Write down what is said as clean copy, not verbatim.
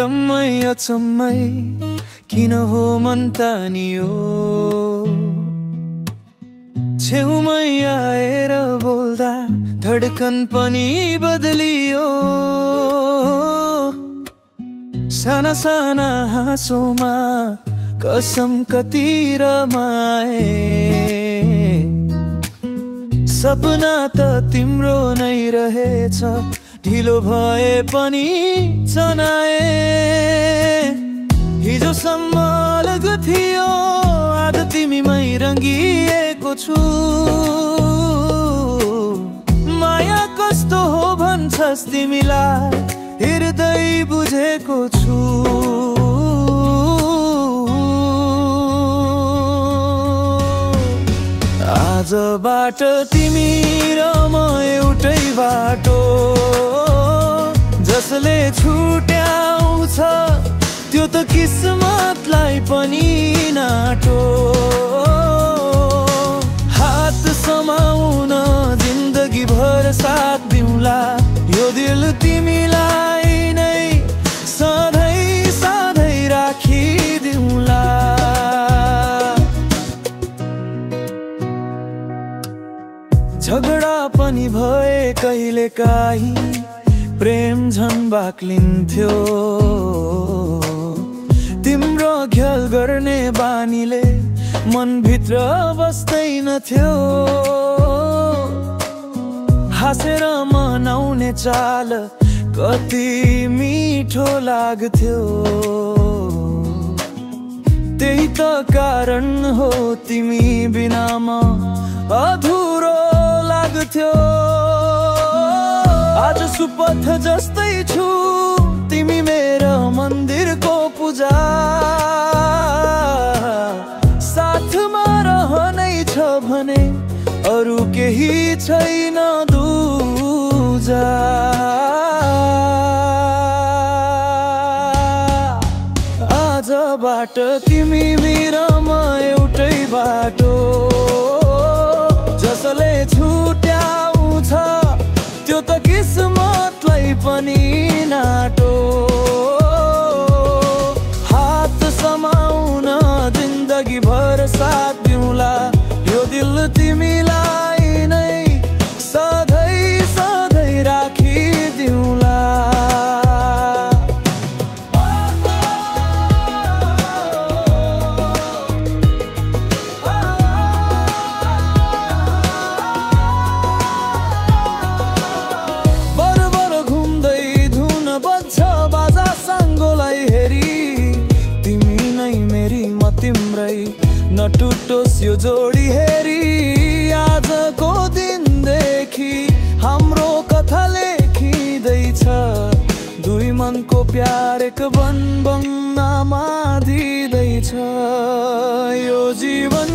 टम्मै अचम्मै किन हो मन तानियो छेउमै आएर बोल्दा धडकन पनि बदलियो साना साना हाँसोमा कसम कति रमाए सपना त तिम्रो नै रहेछ ढिलो भए पनि चनाए हिजोसम्म अलग थियो आज तिमीमै रङ्गिएको छु माया कस्तो हो भन्छस् तिमीलाई हृदय बुझेको छु आजबाट तिमी र म एउटै बाटो जसले छुट्याउँछ त्यो त किस्मतलाई पनि नाटो हात समाउन जिन्दगी भर साथ दिउँला यो दिल तिमीलाई नै सधैँ सधैँ राखिदिउँला झगडा पनि भए कहिलेकाहीँ प्रेम झन् बाक्लिन्थ्यो तिम्रो ख्याल गर्ने बानीले मनभित्र बस्दैनथ्यो हाँसेर मनाउने चाल कति मिठो लाग्थ्यो त्यही त कारण हो तिमी बिना म अधुरो लाग्थ्यो आज सुपथ जस्तै छु तिमी मेरो मन्दिरको पूजा साथमा रहनै छ भने अरू केही छैन दूजा आजबाट तिमी मेरो म एउटै बाटो जसले छुट्याउँछ त्यो त किस्मतलाई पनि नाटो हात समाउन जिन्दगी भर साथ दिउँला यो दिल तिमीलाई नै सधैँ सधैँ राखिदिउँला तिम्रै नटुटोस् यो जोडी हेरी आजको दिनदेखि हाम्रो कथा लेखिँदैछ दुई मनको प्यार एक बन बन्नमा दिँदैछ यो जीवन